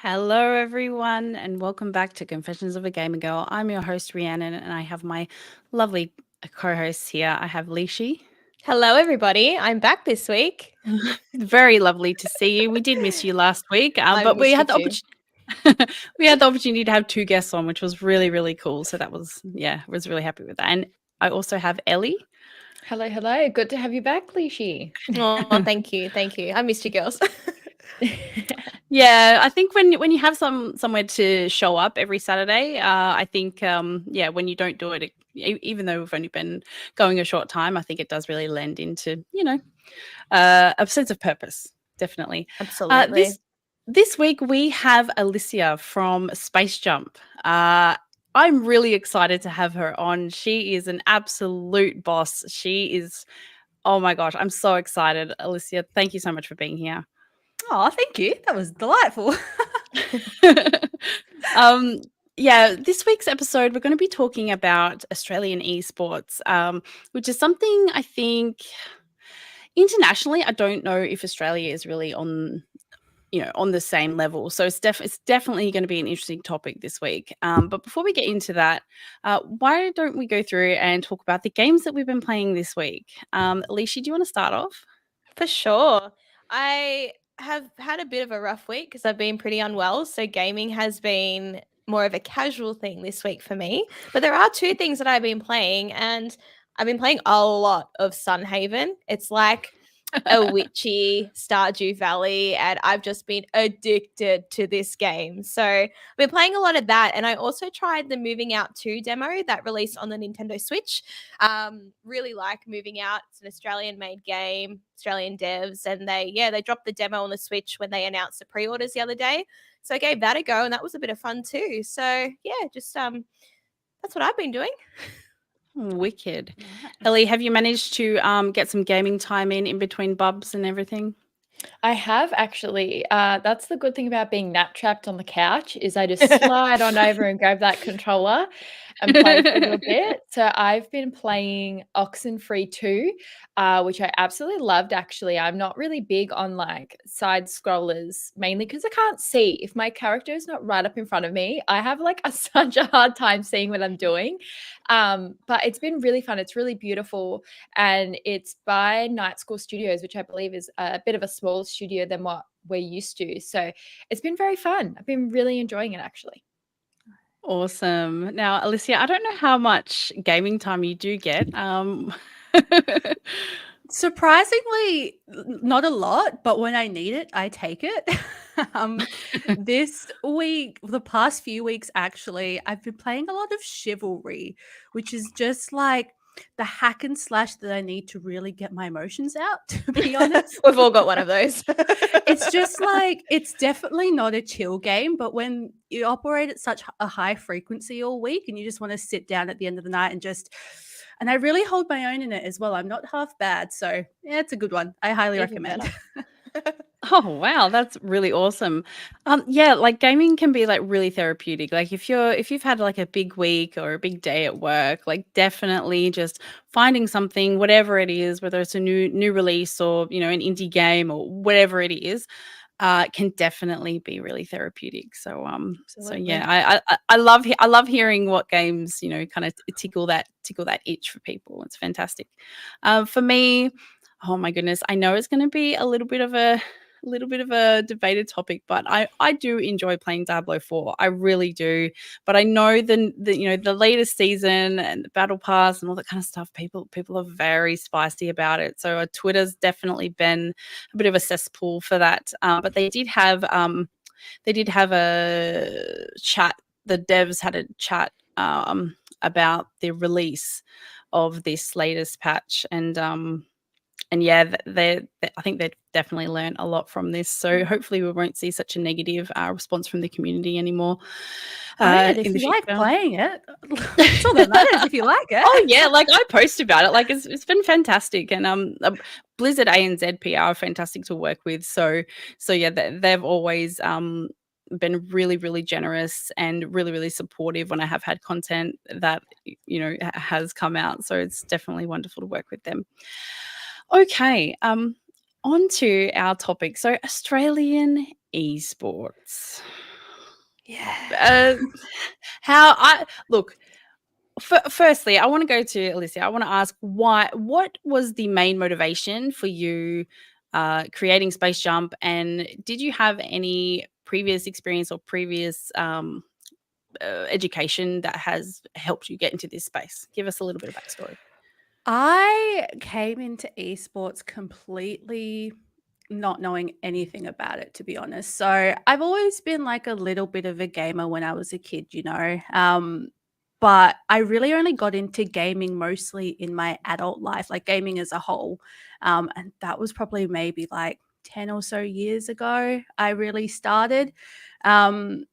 Hello, everyone, and welcome back to Confessions of a Gamer Girl. I'm your host, Rhiannon, and I have my lovely co-hosts here. I have Liessshy. Hello, everybody. I'm back this week. Very lovely to see you. We did miss you last week, but we had the we had the opportunity to have two guests on, which was really, really cool. So that was, I was really happy with that. And I also have Ellie. Hello, hello. Good to have you back, Liessshy. Oh, thank you. Thank you. I missed you girls. Yeah, I think when you have somewhere to show up every Saturday, I think when you don't do it, even though we've only been going a short time, I think it does really lend into a sense of purpose. Definitely, absolutely. This week we have Alyssia from SPACEJUMP. I'm really excited to have her on. She is an absolute boss. She is, oh my gosh, I'm so excited. Alyssia, thank you so much for being here. Oh, thank you. That was delightful. This week's episode, we're going to be talking about Australian esports, which is something I think internationally, I don't know if Australia is really on the same level. So it's definitely going to be an interesting topic this week. But before we get into that, why don't we go through and talk about the games that we've been playing this week? Liessshy, do you want to start off? For sure. I have had a bit of a rough week because I've been pretty unwell. So gaming has been more of a casual thing this week for me. But there are two things that I've been playing, and I've been playing a lot of Sunhaven. It's like a witchy Stardew Valley, and I've just been addicted to this game. So I've been playing a lot of that, and I also tried the Moving Out 2 demo that released on the Nintendo Switch. Really like Moving Out. It's an Australian-made game, Australian devs, and they dropped the demo on the Switch when they announced the pre-orders the other day. So I gave that a go, and that was a bit of fun too. So yeah, just that's what I've been doing. Wicked. Ellie, have you managed to get some gaming time in between bubs and everything? I have actually. That's the good thing about being nap trapped on the couch is I just slide on over and grab that controller and play for a little bit. So I've been playing Oxenfree 2, which I absolutely loved actually. I'm not really big on like side scrollers, mainly because I can't see. If my character is not right up in front of me, I have like such a hard time seeing what I'm doing. But it's been really fun. It's really beautiful. And it's by Night School Studios, which I believe is a bit of a smaller studio than what we're used to. So it's been very fun. I've been really enjoying it actually. Awesome. Now, Alyssia, I don't know how much gaming time you do get. Surprisingly, not a lot, but when I need it, I take it. This week, the past few weeks, actually, I've been playing a lot of Chivalry, which is just like the hack and slash that I need to really get my emotions out, to be honest. We've all got one of those. It's just like, it's definitely not a chill game, but when you operate at such a high frequency all week and you just want to sit down at the end of the night and I really hold my own in it as well. I'm not half bad. So yeah, it's a good one. I highly recommend. Oh wow, that's really awesome. Yeah, like gaming can be like really therapeutic. Like if you've had like a big week or a big day at work, like definitely just finding something, whatever it is, whether it's a new release or an indie game or whatever it is, can definitely be really therapeutic. So Absolutely. yeah, I love hearing what games kind of tickle that itch for people. It's fantastic. For me, oh my goodness, I know it's going to be a little bit of a debated topic, but I do enjoy playing Diablo 4. I really do. But I know the latest season and the battle pass and all that kind of stuff, people are very spicy about it. So Twitter's definitely been a bit of a cesspool for that. But they did have a chat. The devs had a chat about the release of this latest patch, and yeah, I think they've definitely learned a lot from this. So hopefully we won't see such a negative response from the community anymore If in the you like future. playing it, that's all that matters. If you like it. Oh yeah, like I post about it. Like it's been fantastic, and Blizzard ANZ PR are fantastic to work with. So yeah, they've always been really, really generous and really, really supportive when I have had content that has come out. So it's definitely wonderful to work with them. Okay, on to our topic. So Australian esports. Yeah. How I look. Firstly, I want to go to Alyssia. I want to ask what was the main motivation for you creating Space Jump, and did you have any previous experience or previous education that has helped you get into this space? Give us a little bit of backstory. I came into esports completely not knowing anything about it, to be honest. So I've always been like a little bit of a gamer when I was a kid. But I really only got into gaming mostly in my adult life, like gaming as a whole. And that was probably maybe like 10 or so years ago, I really started. Um,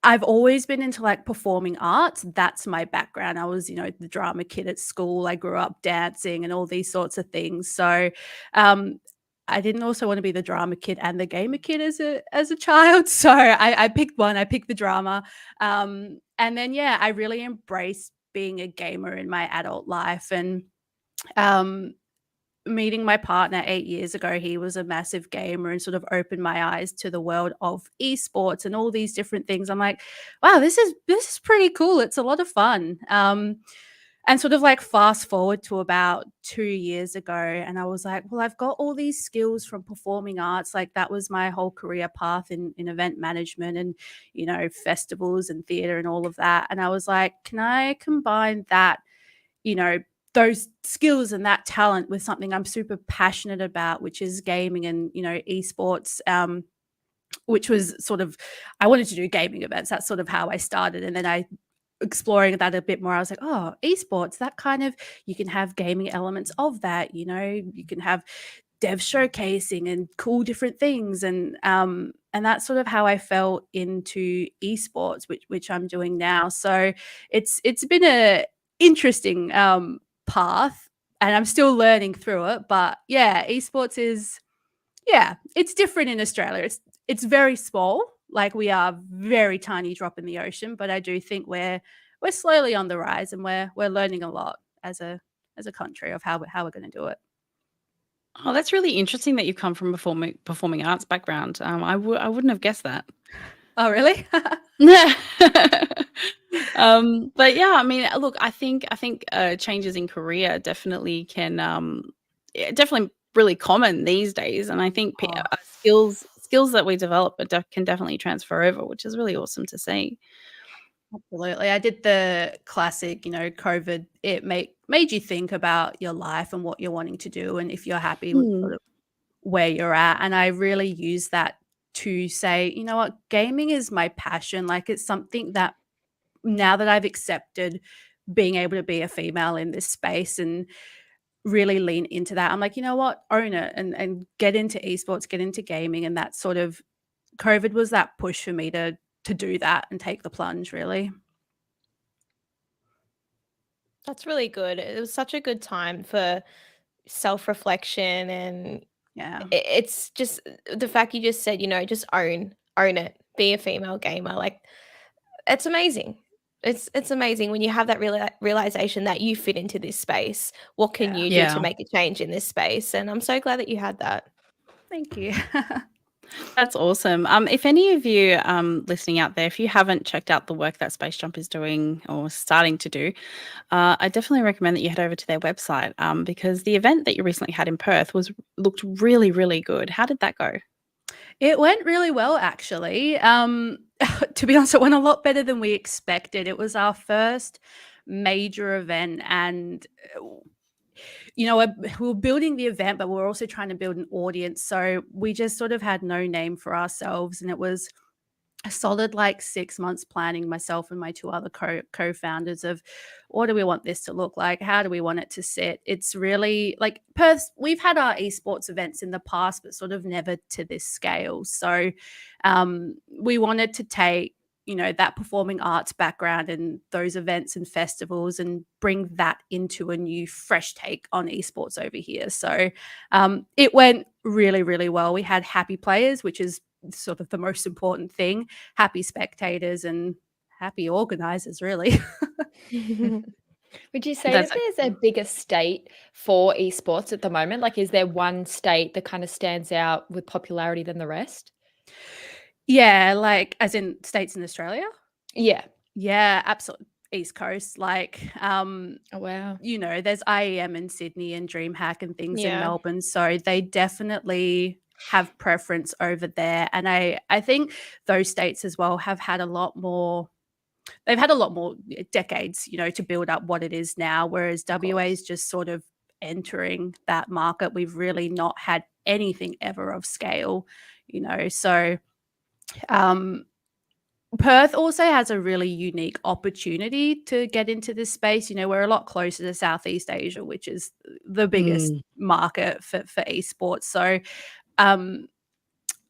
I've always been into like performing arts. That's my background. I was, the drama kid at school. I grew up dancing and all these sorts of things. So, um, I didn't also want to be the drama kid and the gamer kid as a child. So I picked one. I picked the drama. And then yeah, I really embraced being a gamer in my adult life. And um, meeting my partner 8 years ago, he was a massive gamer and sort of opened my eyes to the world of esports and all these different things. I'm like, wow, this is pretty cool. It's a lot of fun. And sort of like fast forward to about 2 years ago, and I was like, well, I've got all these skills from performing arts. Like that was my whole career path in event management and, festivals and theater and all of that. And I was like, can I combine that, you know, those skills and that talent with something I'm super passionate about, which is gaming and, esports, which was sort of, I wanted to do gaming events. That's sort of how I started. And then exploring that a bit more, I was like, oh, esports, that kind of, you can have gaming elements of that, you can have dev showcasing and cool different things. And that's sort of how I fell into esports, which I'm doing now. So it's been a interesting path, and I'm still learning through it. But yeah, esports is, yeah, it's different in Australia. It's very small. Like we are very tiny drop in the ocean, but I do think we're slowly on the rise, and we're learning a lot as a country of how we're going to do it. Oh, that's really interesting that you come from a performing arts background. I wouldn't have guessed that. Oh, really? Yeah. But yeah, I mean, look, I think changes in career definitely can definitely really common these days, and I think skills that we develop can definitely transfer over, which is really awesome to see. Absolutely. I did the classic, COVID, it made you think about your life and what you're wanting to do and if you're happy with Hmm. sort of where you're at. And I really use that to say, you know what, gaming is my passion. Like it's something that now that I've accepted being able to be a female in this space and really lean into that, I'm like, you know what, own it and get into esports, get into gaming. And that sort of COVID was that push for me to do that and take the plunge, really. That's really good. It was such a good time for self-reflection and Yeah. It's just the fact you just said, just own it, be a female gamer. Like, it's amazing. It's amazing when you have that realization that you fit into this space. What can you do Yeah. to make a change in this space? And I'm so glad that you had that. Thank you. That's awesome. If any of you listening out there, if you haven't checked out the work that SPACEJUMP is doing or starting to do, I definitely recommend that you head over to their website because the event that you recently had in Perth looked really, really good. How did that go? It went really well, actually. To be honest, it went a lot better than we expected. It was our first major event, and we were building the event, but we were also trying to build an audience. So we just sort of had no name for ourselves, and it was a solid 6 months planning, myself and my two other co-founders, of what do we want this to look like, how do we want it to sit. It's really like Perth. We've had our esports events in the past, but sort of never to this scale. So we wanted to take that performing arts background and those events and festivals and bring that into a new fresh take on esports over here. So it went really, really well. We had happy players, which is sort of the most important thing, happy spectators and happy organizers, really. Would you say That's that there's a bigger state for esports at the moment? Like, is there one state that kind of stands out with popularity than the rest? Yeah, as in states in Australia? Yeah. Yeah, absolutely. East Coast. Oh, wow. There's IEM in Sydney and DreamHack and things in Yeah. Melbourne. So they definitely have preference over there. And I think those states as well have had a lot more. They've had a lot more decades, to build up what it is now, whereas WA is just sort of entering that market. We've really not had anything ever of scale, so Perth also has a really unique opportunity to get into this space. We're a lot closer to Southeast Asia, which is the biggest market for esports. So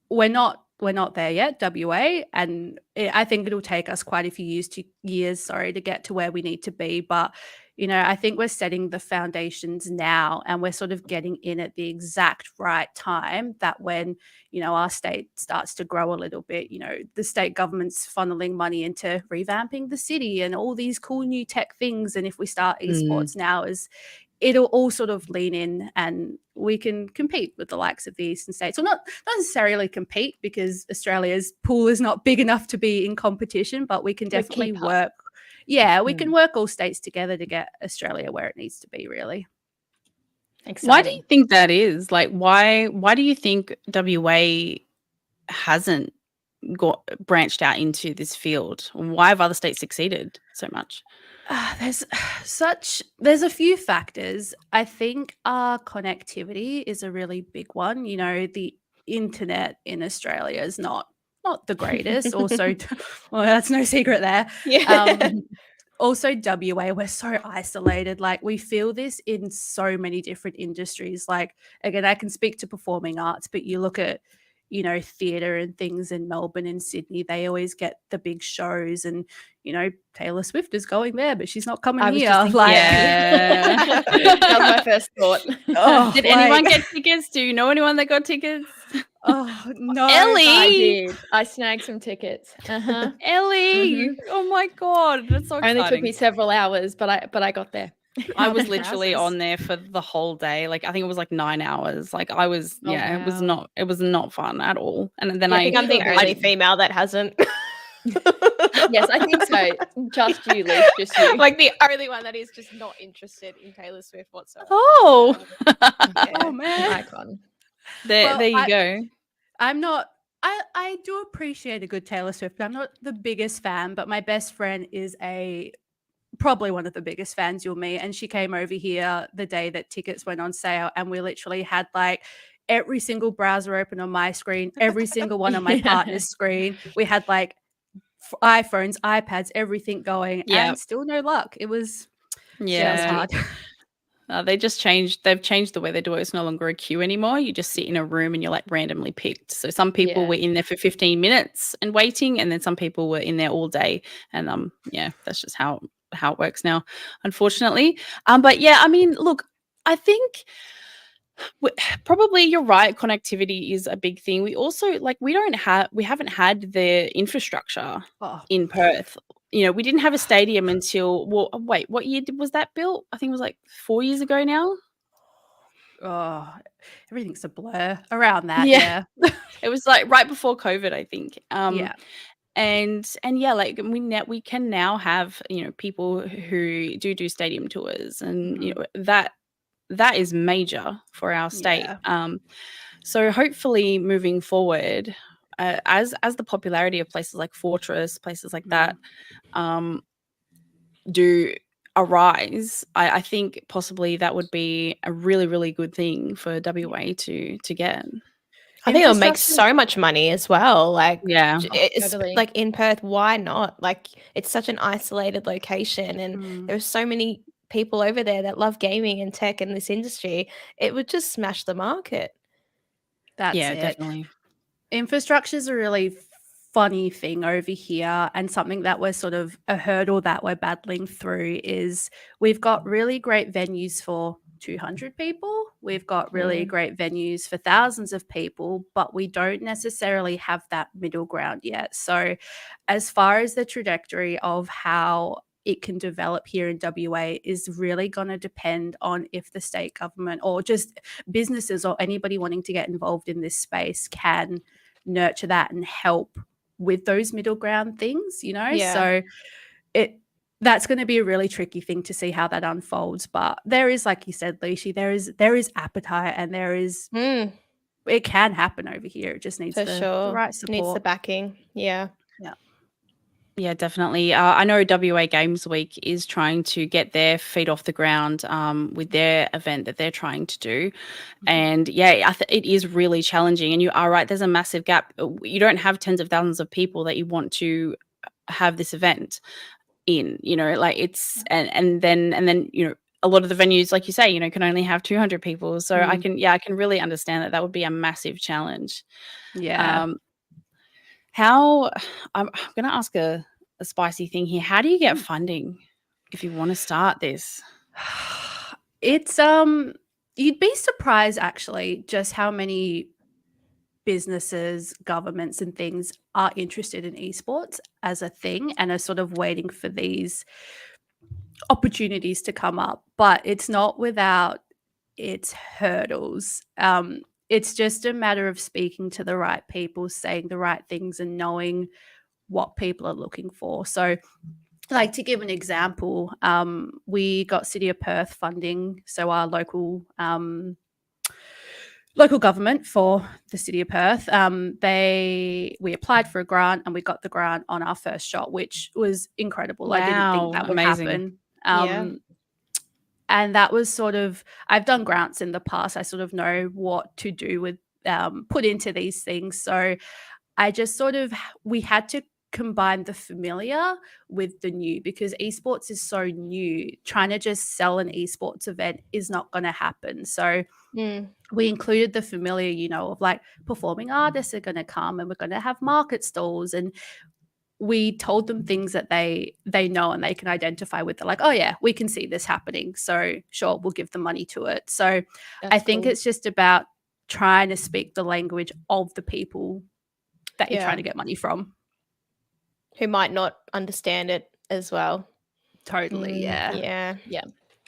we're not there yet, WA, and I think it'll take us quite a few years to get to where we need to be. But I think we're setting the foundations now, and we're sort of getting in at the exact right time that when our state starts to grow a little bit, the state government's funneling money into revamping the city and all these cool new tech things. And if we start esports now, it'll all sort of lean in and we can compete with the likes of the eastern states. Well, not necessarily compete, because Australia's pool is not big enough to be in competition, but we can definitely keep up. work. Yeah, we can work all states together to get Australia where it needs to be, really. Exciting. Why do you think that is? Why do you think WA hasn't branched out into this field? Why have other states succeeded so much? There's a few factors. I think our connectivity is a really big one. The internet in Australia is not the greatest. Also, well, that's no secret there. Yeah. Also, WA, we're so isolated. We feel this in so many different industries. Again, I can speak to performing arts, but you look at theatre and things in Melbourne and Sydney, they always get the big shows, and Taylor Swift is going there, but she's not coming I was here. just thinking, Yeah. that was my first thought. Did anyone get tickets? Do you know anyone that got tickets? Oh no, Ellie! I did. I snagged some tickets. Ellie! Oh my god, that's so exciting. Only took me several hours, but I got there. I was literally on there for the whole day. I think it was 9 hours. I was, it was not fun at all. And then I think I'm the only female that hasn't. Yes, I think so. Just you, Liz, just you. The only one that is just not interested in Taylor Swift whatsoever. Oh, Oh man, Icon. there you go. I'm not. I do appreciate a good Taylor Swift. I'm not the biggest fan, but my best friend is probably one of the biggest fans you'll meet, and she came over here the day that tickets went on sale, and we literally had every single browser open on my screen, every single one on my partner's screen. We had iPhones, iPads, everything going, and still no luck. It was hard. They've changed the way they do it. It's no longer a queue anymore. You just sit in a room and you're randomly picked. So some people were in there for 15 minutes and waiting, and then some people were in there all day. And that's just how it works now, unfortunately. But yeah, I mean, look, I think Probably you're right. Connectivity is a big thing. We also we haven't had the infrastructure Oh, in Perth. We didn't have a stadium until wait, what year was that built? I think it was like 4 years ago now. oh, everything's a blur around that. Yeah. Yeah. It was like right before COVID, I think. Yeah. And yeah, we can now have people who do stadium tours, and that is major for our state. Yeah. So hopefully moving forward, as the popularity of places like Fortress, places like that, do arise, I think possibly that would be a really, really good thing for WA to get. I think it'll make Infrastructure- so much money as well. Like, Yeah. it's Totally. like in Perth, why not? Like, it's such an isolated location, and there are so many people over there that love gaming and tech and this industry. It would just smash the market. That's Yeah, it. definitely. Infrastructure is a really funny thing over here, and something that we're sort of a hurdle that we're battling through is we've got really great venues for 200 people. We've got really great venues for thousands of people, but we don't necessarily have that middle ground yet. So as far as the trajectory of how it can develop here in WA is really going to depend on if the state government or just businesses or anybody wanting to get involved in this space can nurture that and help with those middle ground things, Yeah. So that's going to be a really tricky thing to see how that unfolds. But there is, like you said, Liessshy, there is appetite, and it can happen over here. It just needs For the sure. right Needs the support. backing. Yeah. Yeah, definitely. I know WA Games Week is trying to get their feet off the ground with their event that they're trying to do. And yeah, it is really challenging. And you are right, there's a massive gap. You don't have tens of thousands of people that you want to have this event in, it's and then a lot of the venues, like you say, can only have 200 people. So I can really understand that would be a massive challenge. Yeah. I'm going to ask a spicy thing here. How do you get funding if you want to start this? It's you'd be surprised actually just how many businesses, governments and things are interested in esports as a thing and are sort of waiting for these opportunities to come up, but it's not without its hurdles. It's just a matter of speaking to the right people, saying the right things and knowing what people are looking for. So like, to give an example, we got City of Perth funding, so our local government for the City of Perth. We applied for a grant and we got the grant on our first shot, which was incredible. I didn't think that would amazing. happen. And that was sort of, I've done grants in the past. I sort of know what to do with put into these things. So I just we had to combine the familiar with the new, because esports is so new. Trying to just sell an esports event is not going to happen. So we included the familiar, of like performing artists are going to come and we're going to have market stalls, and we told them things that they know and they can identify with. They're like, oh yeah, we can see this happening, so sure, we'll give the money to it. So I think it's just about trying to speak the language of the people that you're trying to get money from, who might not understand it as well. Totally. Yeah.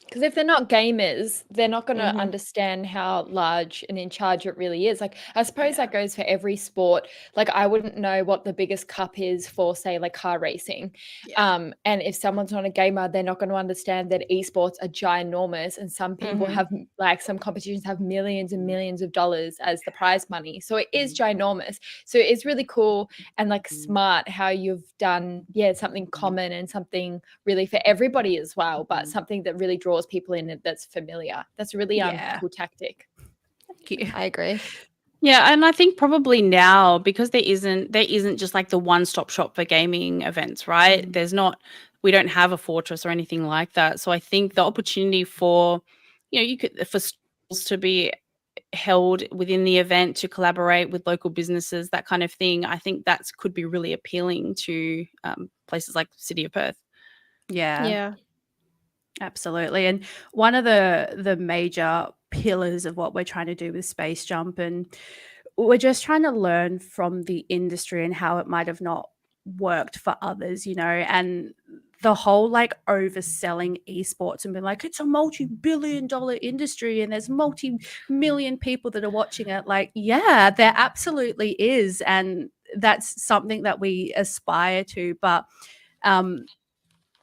Because if they're not gamers, they're not going to understand how large and in charge it really is. Like, I suppose that goes for every sport. Like, I wouldn't know what the biggest cup is for, say, like car racing. And if someone's not a gamer, they're not going to understand that esports are ginormous, and some people have, like, some competitions have millions and millions of dollars as the prize money. So it is ginormous. So it's really cool and like smart how you've done, something common and something really for everybody as well, but something that really draws people in that's familiar. That's a really cool tactic. Thank you. I agree. Yeah, and I think probably now, because there isn't just like the one-stop shop for gaming events, right? We don't have a Fortress or anything like that. So I think the opportunity for, for stalls to be held within the event, to collaborate with local businesses, that kind of thing, I think that could be really appealing to places like the City of Perth. Yeah. Absolutely. And one of the major pillars of what we're trying to do with Space Jump, and we're just trying to learn from the industry and how it might have not worked for others, and the whole like overselling esports and being like it's a multi-billion-dollar industry and there's multi-million people that are watching it. Like, yeah, there absolutely is, and that's something that we aspire to, but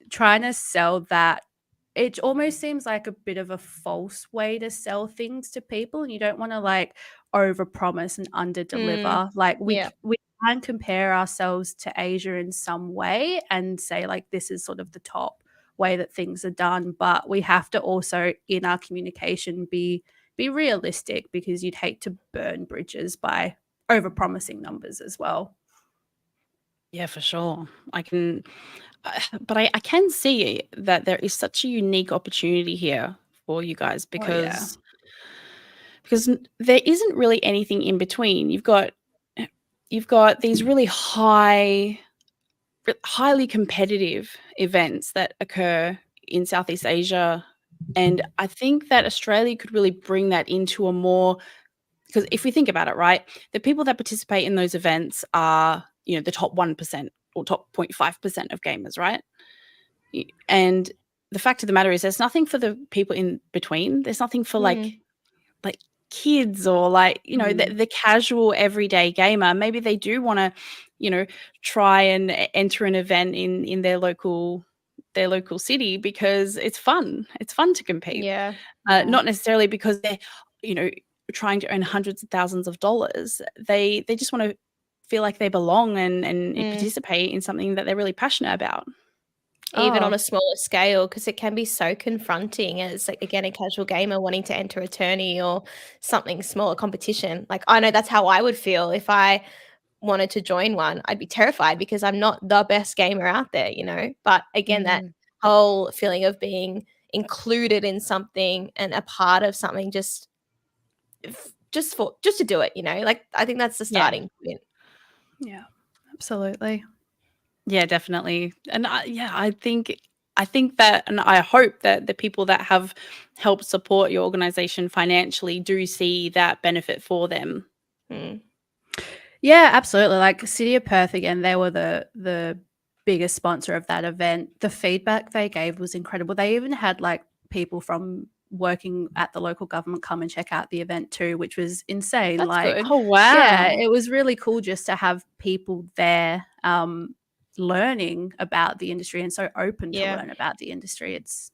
trying to sell that, it almost seems like a bit of a false way to sell things to people, and you don't want to like overpromise and underdeliver. Like we can compare ourselves to Asia in some way and say like this is sort of the top way that things are done, but we have to also in our communication be realistic, because you'd hate to burn bridges by overpromising numbers as well. Yeah, for sure. But I can see that there is such a unique opportunity here for you guys, because there isn't really anything in between. You've got these really highly competitive events that occur in Southeast Asia, and I think that Australia could really bring that into a more, because if we think about it, right, the people that participate in those events are, the top 1% or top 0.5% of gamers, right? And the fact of the matter is there's nothing for the people in between. There's nothing for like kids or like, the casual everyday gamer. Maybe they do want to, try and enter an event in their local city because it's fun. It's fun to compete. Yeah. Not necessarily because they're, trying to earn hundreds of thousands of dollars. They just want to feel like they belong and participate in something that they're really passionate about. Even on a smaller scale, because it can be so confronting as, like, again, a casual gamer wanting to enter a tourney or something small, a competition. Like, I know that's how I would feel if I wanted to join one. I'd be terrified because I'm not the best gamer out there, But again, that whole feeling of being included in something and a part of something just to do it, Like, I think that's the starting point. Yeah, absolutely. Yeah, definitely. And I think that, and I hope that the people that have helped support your organization financially do see that benefit for them. Yeah, absolutely. Like City of Perth, again, they were the biggest sponsor of that event. The feedback they gave was incredible. They even had like people from working at the local government come and check out the event too, which was insane. That's like good. Oh, wow. Yeah, it was really cool just to have people there learning about the industry and so open to learn about the industry. It's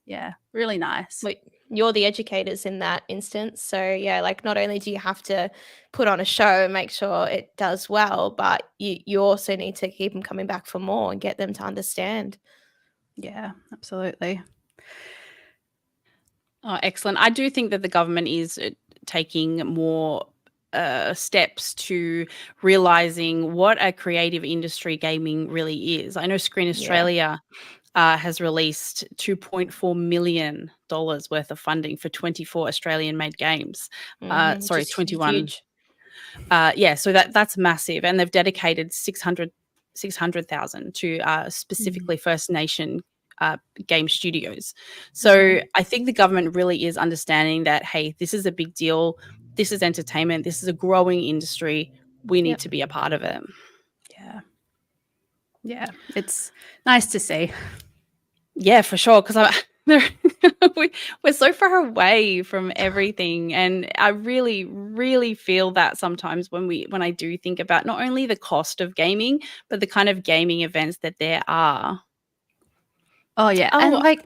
really nice. But you're the educators in that instance. So like, not only do you have to put on a show and make sure it does well, but you also need to keep them coming back for more and get them to understand. Yeah, absolutely. Oh, excellent. I do think that the government is taking more steps to realizing what a creative industry gaming really is. I know Screen Australia has released $2.4 million worth of funding for 24 Australian-made games. Sorry, 21. Huge. So that's massive, and they've dedicated 600,000 to specifically First Nation game studios. So I think the government really is understanding that, hey, this is a big deal. This is entertainment. This is a growing industry. We need to be a part of it. Yeah, it's nice to see. Yeah, for sure. Because we're so far away from everything, and I really, really feel that sometimes when I do think about not only the cost of gaming, but the kind of gaming events that there are. Oh yeah, and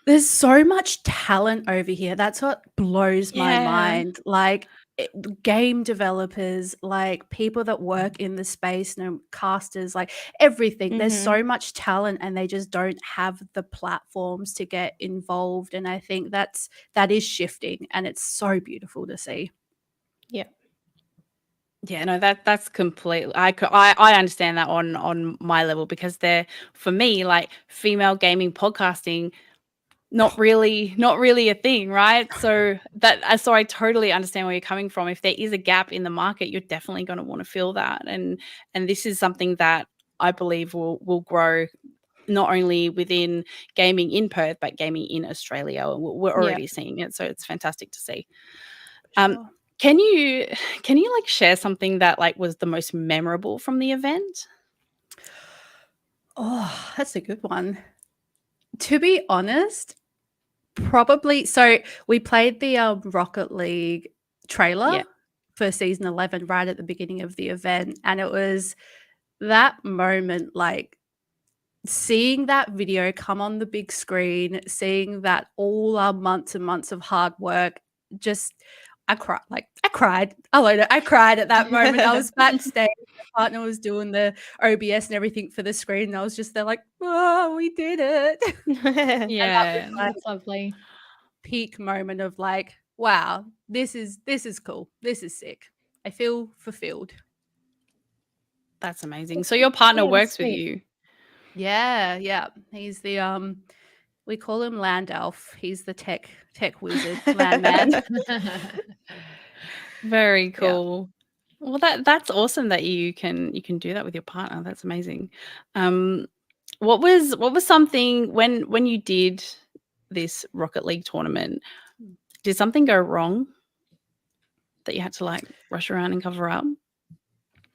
there's so much talent over here. That's what blows my mind. Like game developers, like people that work in the space, casters, like everything. There's so much talent, and they just don't have the platforms to get involved. And I think that is shifting, and it's so beautiful to see. Yeah, no, that's completely. I understand that on my level, because for me, like, female gaming podcasting, not really a thing, right? So I totally understand where you're coming from. If there is a gap in the market, you're definitely going to want to fill that, and this is something that I believe will grow not only within gaming in Perth, but gaming in Australia. We're Yeah. already seeing it, so it's fantastic to see. Sure. Can you like share something that like was the most memorable from the event? Oh, that's a good one. To be honest, probably. So we played the Rocket League trailer Yeah. for season 11 right at the beginning of the event, and it was that moment, like seeing that video come on the big screen, seeing that all our months and months of hard work, just I cried. I cried at that moment. I was backstage. My partner was doing the OBS and everything for the screen, and I was just there like, oh, we did it. Yeah. like, That's lovely. peak moment of like, wow, this is cool. This is sick. I feel fulfilled. That's amazing. So your partner Yeah, works with sweet. you. Yeah. He's the we call him Land Elf. He's the tech wizard, landman. Very cool. Well, that's awesome that you can do that with your partner. That's amazing. What was something when you did this Rocket League tournament? Did something go wrong that you had to like rush around and cover up?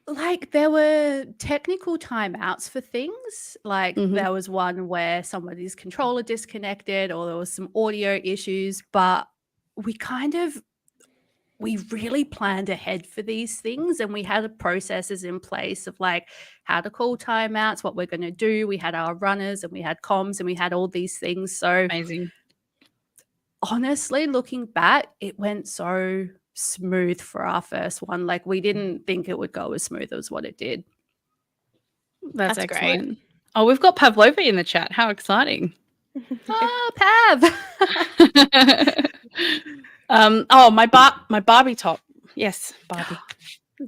Like there were technical timeouts for things. Like Mhm. there was one where somebody's controller disconnected or there was some audio issues, but we really planned ahead for these things, and we had processes in place of like how to call timeouts, what we're going to do. We had our runners and we had comms and we had all these things. So Amazing. honestly, looking back, it went so smooth for our first one. Like we didn't think it would go as smooth as what it did. That's That's great. excellent. Oh, we've got Pavlova in the chat. How exciting. Pav. Oh, my Barbie top. Yes, Barbie.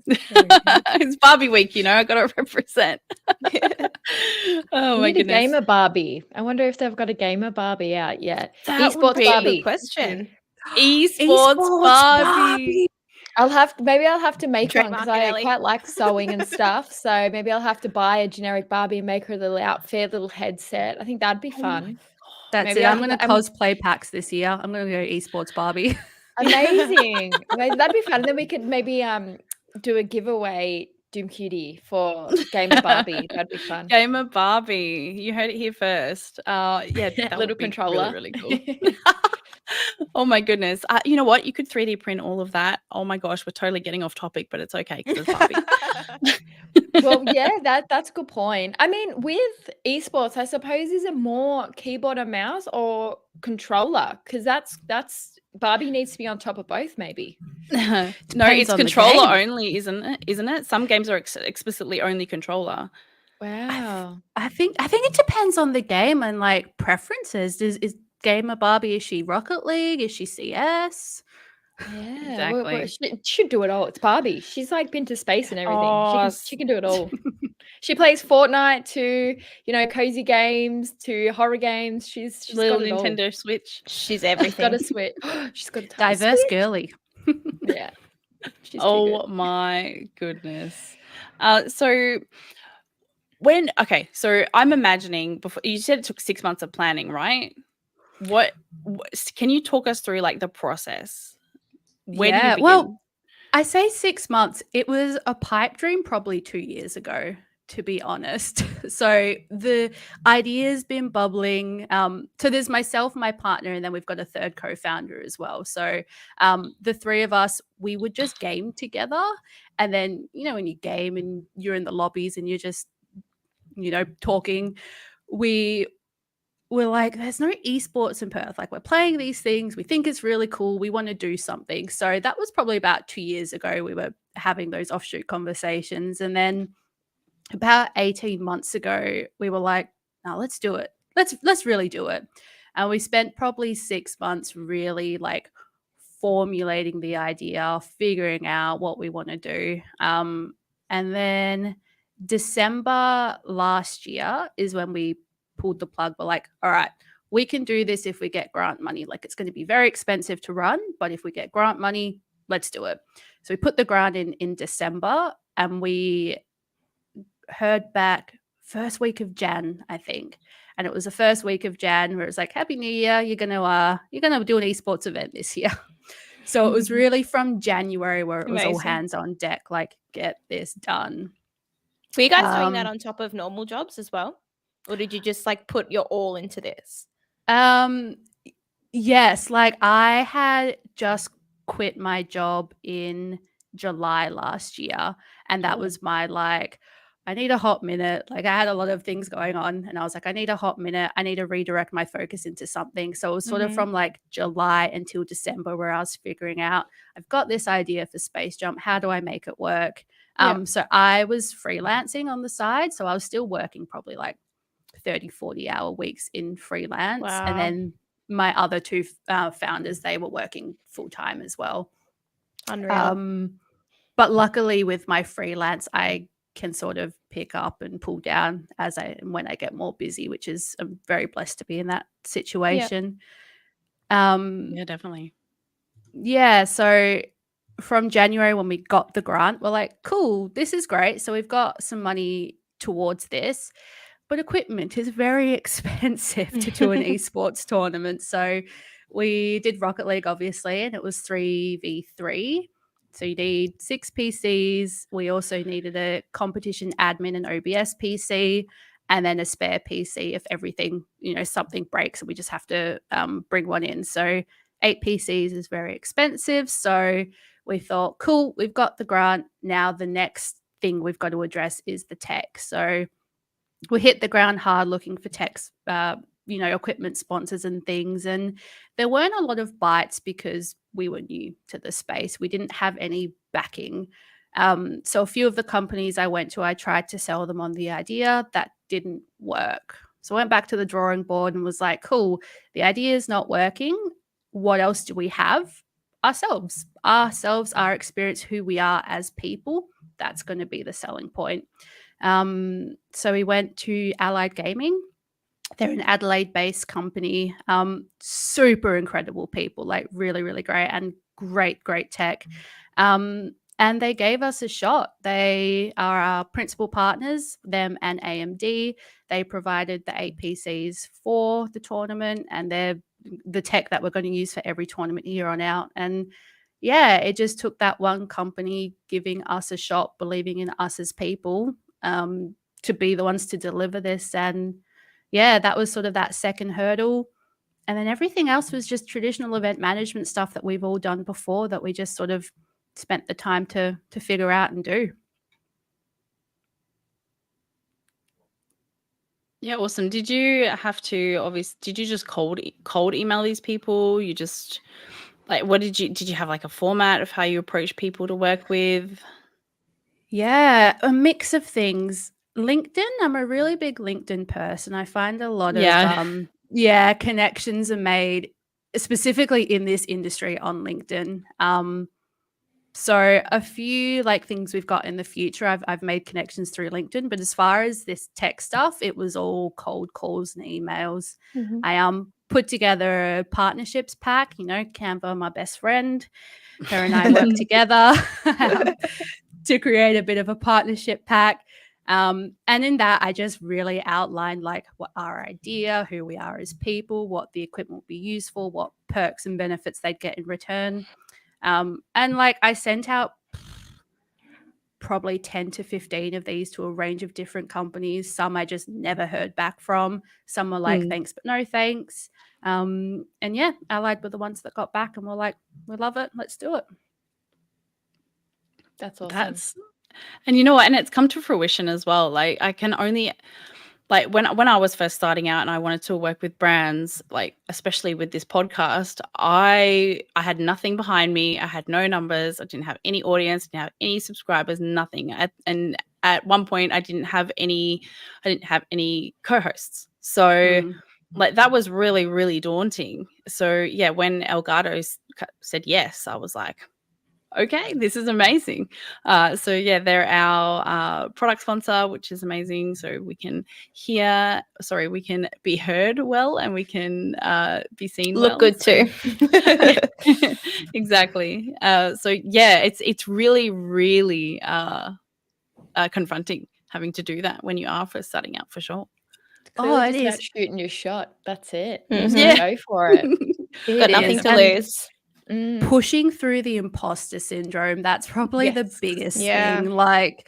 It's Barbie week, I got to represent. Oh We my need a goodness. gamer Barbie. I wonder if they've got a gamer Barbie out yet. That would Esports be- Barbie. Good question. Esports Barbie. Maybe I'll have to make one because Trademark it, I Ellie. quite like sewing and stuff. So maybe I'll have to buy a generic Barbie and make her a little outfit, little headset. I think that'd be fun. That's Maybe it. I'm going to I'm- cosplay PAX this year. I'm going to go esports Barbie. Amazing. That'd be fun. And then we could maybe do a giveaway Doomcutie for Gamer Barbie. That'd be fun. Gamer Barbie. You heard it here first. Yeah, that Little would be controller. really, really cool. Oh my goodness. You know what? You could 3D print all of that. Oh my gosh, we're totally getting off topic, but it's okay because it's Barbie. Well, yeah, that's a good point. I mean, with esports, I suppose is it more keyboard and mouse or controller? Because that's Barbie needs to be on top of both, maybe. No, Depends it's on the controller game. only, isn't it? Some games are explicitly only controller. Wow. I think it depends on the game and like preferences. Is Gamer Barbie, is she Rocket League? Is she CS? Yeah, Exactly. she should do it all. It's Barbie. She's like been to space and everything. Oh, She can do it all. She plays Fortnite to cozy games to horror games. She's Little got it all. Nintendo Switch. She's She's everything. got a Switch. She's got a Diverse Switch. girly. Yeah. She's too Oh good. my goodness. So I'm imagining before you said it took 6 months of planning, right? What can you talk us through like the process? Where do you begin? Well, I say 6 months. It was a pipe dream probably 2 years ago, to be honest. So the idea's been bubbling. So there's myself, my partner, and then we've got a third co-founder as well. So the three of us, we would just game together. And then, when you game and you're in the lobbies and you're just, talking, we're like, there's no esports in Perth. Like, we're playing these things. We think it's really cool. We want to do something. So that was probably about 2 years ago. We were having those offshoot conversations. And then about 18 months ago, we were like, no, let's do it. Let's really do it. And we spent probably 6 months really like formulating the idea, figuring out what we want to do. And then December last year is when we pulled the plug. We're like, all right, we can do this if we get grant money. Like, it's going to be very expensive to run, but if we get grant money, let's do it. So we put the grant in December, and we heard back first week of Jan, I think. And it was the first week of Jan where it was like, Happy New Year, you're gonna do an esports event this year. So it was really from January where it was all Amazing. hands on deck, like get this done. Were you guys doing that on top of normal jobs as well? Or did you just like put your all into this? Yes, like I had just quit my job in July last year, and that was my like, I need a hot minute. Like I had a lot of things going on, and I was like, I need a hot minute. I need to redirect my focus into something. So it was sort of from like July until December where I was figuring out, I've got this idea for SPACEJUMP. How do I make it work? So I was freelancing on the side. So I was still working probably like 30, 40-hour weeks in freelance. Wow. And then my other two founders, they were working full-time as well. Unreal. But luckily with my freelance, I can sort of pick up and pull down when I get more busy, which is, I'm very blessed to be in that situation. Yeah, definitely. Yeah, so from January when we got the grant, we're like, cool, this is great. So we've got some money towards this, but equipment is very expensive to do an esports tournament. So we did Rocket League, obviously, and it was 3v3. So you need 6 PCs. We also needed a competition admin and OBS PC, and then a spare PC if everything, something breaks and we just have to bring one in. So 8 PCs is very expensive. So we thought, cool, we've got the grant. Now the next thing we've got to address is the tech. So we hit the ground hard looking for techs, equipment sponsors and things. And there weren't a lot of bites because we were new to the space. We didn't have any backing. So a few of the companies I went to, I tried to sell them on the idea. That didn't work. So I went back to the drawing board and was like, cool, the idea is not working. What else do we have? Ourselves, our experience, who we are as people. That's going to be the selling point. So we went to Allied Gaming. They're an Adelaide-based company. Super incredible people, like really, really great, and great tech. And they gave us a shot. They are our principal partners, them and AMD. They provided the 8 PCs for the tournament, and they're the tech that we're going to use for every tournament here on out. And yeah, it just took that one company giving us a shot, believing in us as people, to be the ones to deliver this. And yeah, that was sort of that second hurdle. And then everything else was just traditional event management stuff that we've all done before that we just sort of spent the time to figure out and do. Yeah, awesome. Did you have to did you just cold email these people? You just like, did you have like a format of how you approach people to work with? Yeah, a mix of things. LinkedIn, I'm a really big LinkedIn person. I find a lot of connections are made specifically in this industry on LinkedIn. So a few like things we've got in the future, I've made connections through LinkedIn, but as far as this tech stuff, it was all cold calls and emails. I put together a partnerships pack, Canva, my best friend, her and I work together to create a bit of a partnership pack. And in that, I just really outlined like what our idea, who we are as people, what the equipment will be used for, what perks and benefits they'd get in return. And like I sent out probably 10 to 15 of these to a range of different companies. Some I just never heard back from. Some were like, thanks, but no thanks. And yeah, Allied were the ones that got back and were like, we love it. Let's do it. That's awesome. And you know what? And it's come to fruition as well. Like I can only, like when I was first starting out and I wanted to work with brands, like especially with this podcast, I had nothing behind me. I had no numbers. I didn't have any audience, didn't have any subscribers, nothing. And at one point I didn't have any co-hosts. So like that was really, really daunting. So yeah, when Elgato said yes, I was like, okay, this is amazing. So yeah, they're our product sponsor, which is amazing. So we can be heard well, and we can be seen look good too. Exactly. So yeah, it's really, really confronting having to do that when you are first starting out, for sure. Clearly it just about is. shooting your shot. That's it. Mhm. Just Yeah. go for it. Got It nothing is. to And lose. pushing through the imposter syndrome, that's probably the Yes. biggest Yeah. thing. Like,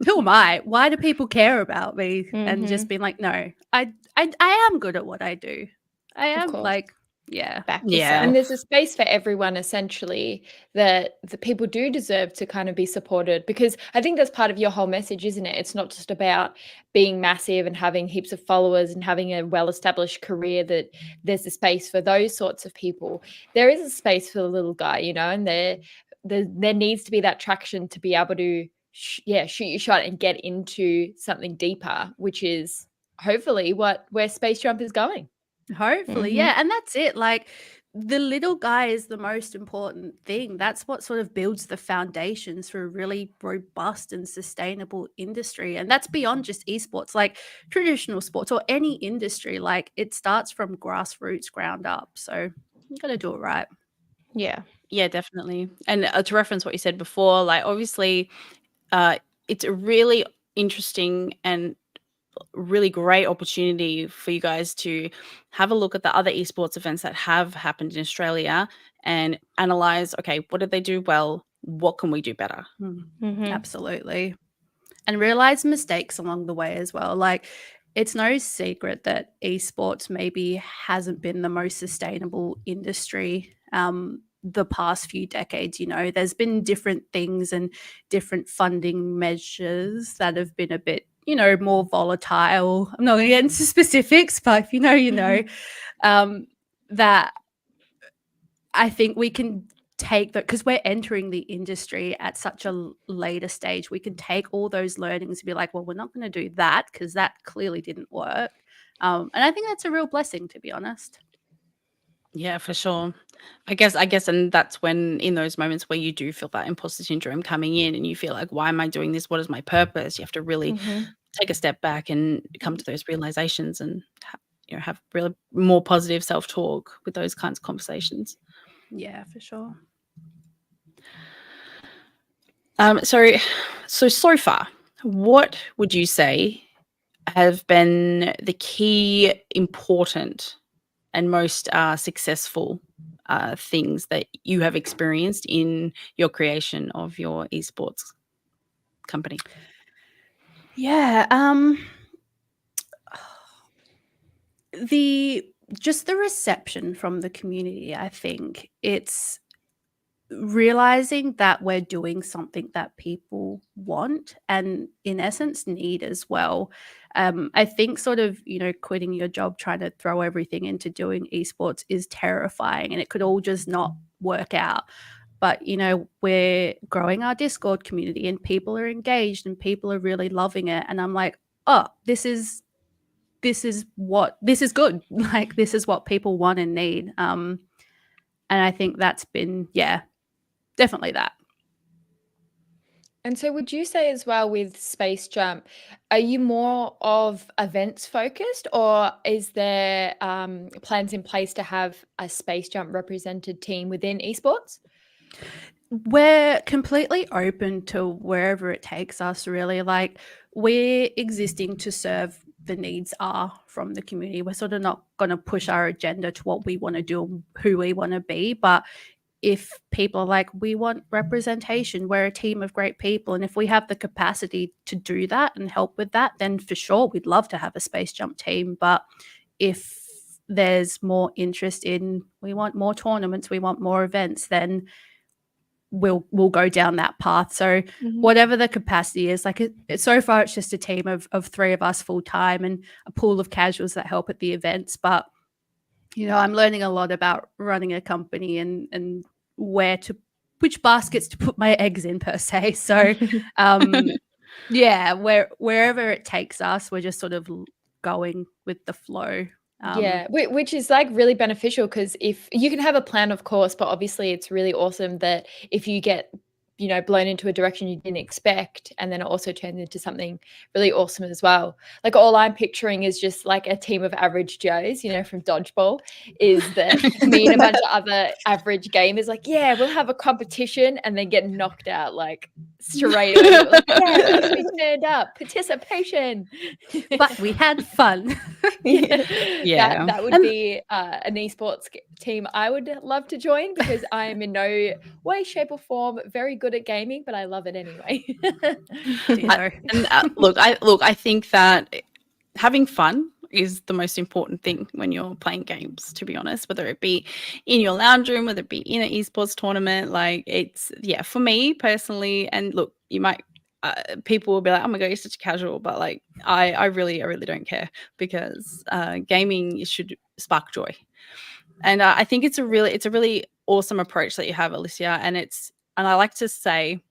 who am I? Why do people care about me? And Mhm. just being like, no, I am good at what I do. I Of am course. like, yeah. Back Yeah. yourself. And there's a space for everyone, essentially, that the people do deserve to kind of be supported, because I think that's part of your whole message, isn't it? It's not just about being massive and having heaps of followers and having a well-established career, that there's a space for those sorts of people. There is a space for the little guy, you know, and there needs to be that traction to be able to shoot your shot and get into something deeper, which is hopefully where Space Jump is going. Hopefully, Mhm. yeah. And that's it. Like, the little guy is the most important thing. That's what sort of builds the foundations for a really robust and sustainable industry. And that's beyond just esports, like traditional sports or any industry. Like, it starts from grassroots, ground up. So you got to do it right. Yeah. Yeah, definitely. And to reference what you said before, like obviously, it's a really interesting and really great opportunity for you guys to have a look at the other esports events that have happened in Australia and analyze, okay, what did they do well? What can we do better? Mhm. Absolutely. And realize mistakes along the way as well. Like, it's no secret that esports maybe hasn't been the most sustainable industry the past few decades. You know, there's been different things and different funding measures that have been a bit, you know, more volatile. I'm not going to get into specifics, but if you know, you know, that I think we can take that, because we're entering the industry at such a later stage. We can take all those learnings and be like, well, we're not going to do that because that clearly didn't work. And I think that's a real blessing, to be honest. Yeah, for sure. I guess, and that's when, in those moments where you do feel that imposter syndrome coming in and you feel like, why am I doing this? What is my purpose? You have to really take a step back and come to those realizations and have really more positive self-talk with those kinds of conversations. Yeah, for sure. So far, what would you say have been the key important and most successful things that you have experienced in your creation of your esports company? Yeah. The reception from the community, I think it's realizing that we're doing something that people want and in essence need as well. I think sort of, you know, quitting your job, trying to throw everything into doing esports is terrifying and it could all just not work out. But, you know, we're growing our Discord community and people are engaged and people are really loving it. And I'm like, oh, this is good. Like, this is what people want and need. And I think that's been, yeah, definitely that. And so would you say as well with Space Jump, are you more of events focused, or is there plans in place to have a Space Jump represented team within esports? We're completely open to wherever it takes us, really. Like, we're existing to serve the needs are from the community. We're sort of not going to push our agenda to what we want to do, who we want to be. But if people are like, we want representation, we're a team of great people. And if we have the capacity to do that and help with that, then for sure, we'd love to have a Space Jump team. But if there's more interest in, we want more tournaments, we want more events, then we'll go down that path. So whatever the capacity is, like so far it's just a team of three of us full time and a pool of casuals that help at the events. But you know, I'm learning a lot about running a company and which baskets to put my eggs in, per se. So yeah, wherever it takes us, we're just sort of going with the flow. Yeah, which is like really beneficial, because if you can have a plan, of course, but obviously it's really awesome that if you get blown into a direction you didn't expect, and then it also turned into something really awesome as well. Like, all I'm picturing is just like a team of average Joes, from dodgeball, is that me and a bunch of other average gamers, like, yeah, we'll have a competition, and then get knocked out like straight away. Like, yeah, because we turned up, participation. But we had fun. Yeah. That would be an esports team I would love to join, because I am in no way, shape, or form very good at gaming, but I love it anyway. I think that having fun is the most important thing when you're playing games, to be honest, whether it be in your lounge room, whether it be in an esports tournament. Like, it's, for me personally, and look, you might, people will be like, oh my God, you're such a casual, but like, I really don't care, because gaming should spark joy. And I think it's a really awesome approach that you have, Alyssia. And I like to say,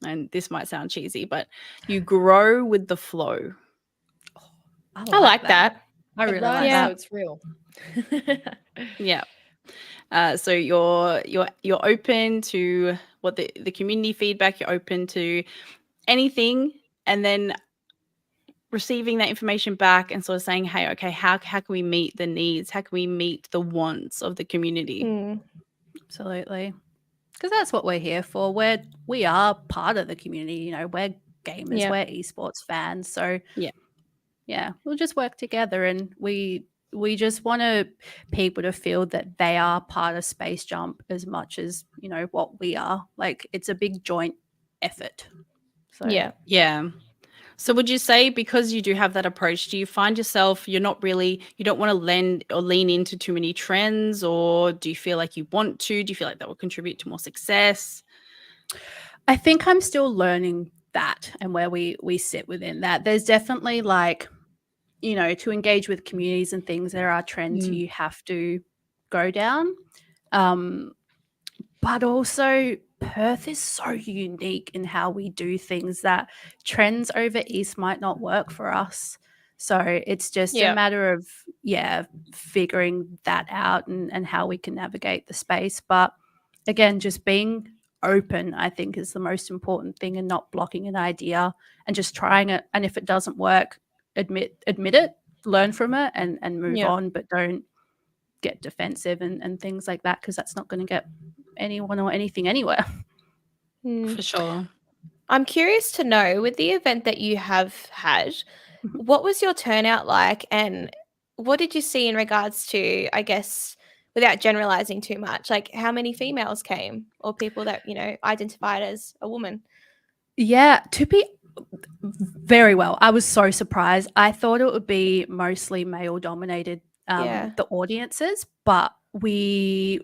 and this might sound cheesy, but you grow with the flow. I like that. I really like So that. it's real. Yeah. So you're open to what the community feedback. You're open to anything, and then receiving that information back and sort of saying, hey, okay, how can we meet the needs? How can we meet the wants of the community? Absolutely. Because that's what we're here for. We are part of the community. We're gamers, we're esports fans. So we'll just work together, and we just want people to feel that they are part of SPACEJUMP as much as what we are. Like, it's a big joint effort. So yeah. So would you say, because you do have that approach, do you find yourself you don't want to lend or lean into too many trends, or do you feel like you want to? Do you feel like that will contribute to more success? I think I'm still learning that, and where we sit within that. There's definitely, like, to engage with communities and things, there are trends you have to go down. But also, Perth is so unique in how we do things that trends over East might not work for us. So it's just a matter of, figuring that out and how we can navigate the space. But again, just being open, I think, is the most important thing, and not blocking an idea and just trying it. And if it doesn't work, admit it, learn from it, and move on, but don't get defensive and things like that, because that's not going to get anyone or anything anywhere. For sure. I'm curious to know, with the event that you have had, what was your turnout like, and what did you see in regards to, I guess, without generalizing too much, like how many females came, or people that identified as a woman? Yeah, to be very well. I was so surprised. I thought it would be mostly male dominated, the audiences, but we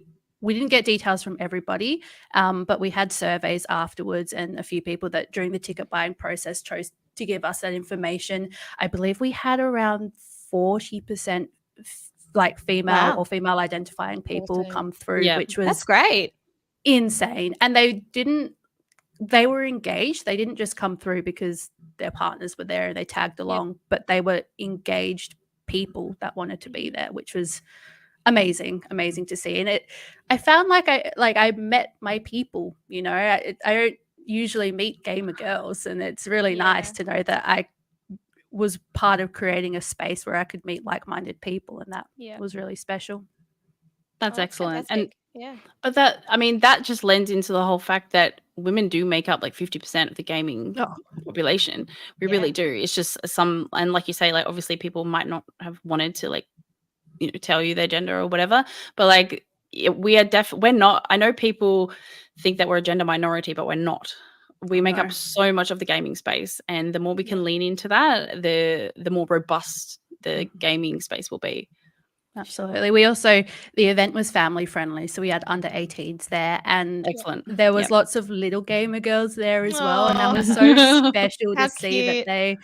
didn't get details from everybody, but we had surveys afterwards, and a few people that during the ticket buying process chose to give us that information. I believe we had around 40% like female or female identifying people come through, which was that's great, insane. And they were engaged. They didn't just come through because their partners were there and they tagged along, but they were engaged people that wanted to be there, which was amazing to see. And I found like I met my people. I don't usually meet gamer girls, and it's really nice to know that I was part of creating a space where I could meet like-minded people, and that was really special. That's excellent. Fantastic. But that just lends into the whole fact that women do make up like 50% of the gaming population. We really do. It's just and like you say, like, obviously people might not have wanted to like tell you their gender or whatever, but like we're not. I know people think that we're a gender minority, but we're not. We make up so much of the gaming space, and the more we can lean into that, the more robust the gaming space will be. Absolutely. We also, the event was family friendly, so we had under 18s there, and excellent. There was lots of little gamer girls there as well, and that was so special to see that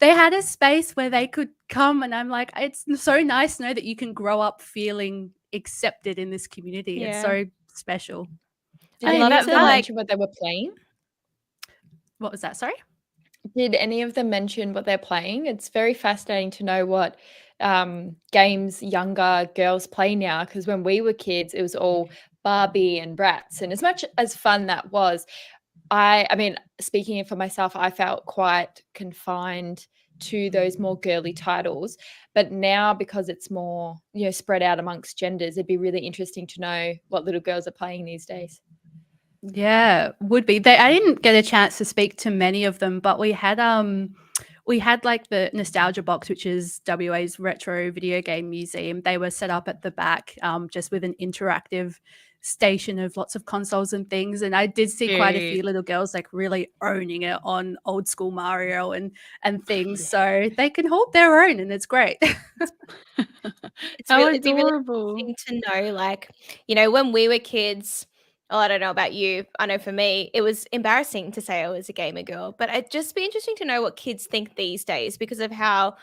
they had a space where they could come, and I'm like, it's so nice to know that you can grow up feeling accepted in this community. It's so special. Did any of them mention what they were playing? What was that? Sorry? Did any of them mention what they're playing? It's very fascinating to know what games younger girls play now, because when we were kids, it was all Barbie and Bratz. And as much as fun that was, I mean, speaking for myself, I felt quite confined to those more girly titles. But now, because it's more, spread out amongst genders, it'd be really interesting to know what little girls are playing these days. Yeah, would be. I didn't get a chance to speak to many of them, but we had like the Nostalgia Box, which is WA's retro video game museum. They were set up at the back, just with an interactive station of lots of consoles and things. And I did see quite a few little girls like really owning it on old school Mario and things. So they can hold their own, and it's great. It'd be really interesting to know, like, when we were kids. Oh, I don't know about you. I know for me, it was embarrassing to say I was a gamer girl, but it'd just be interesting to know what kids think these days because of how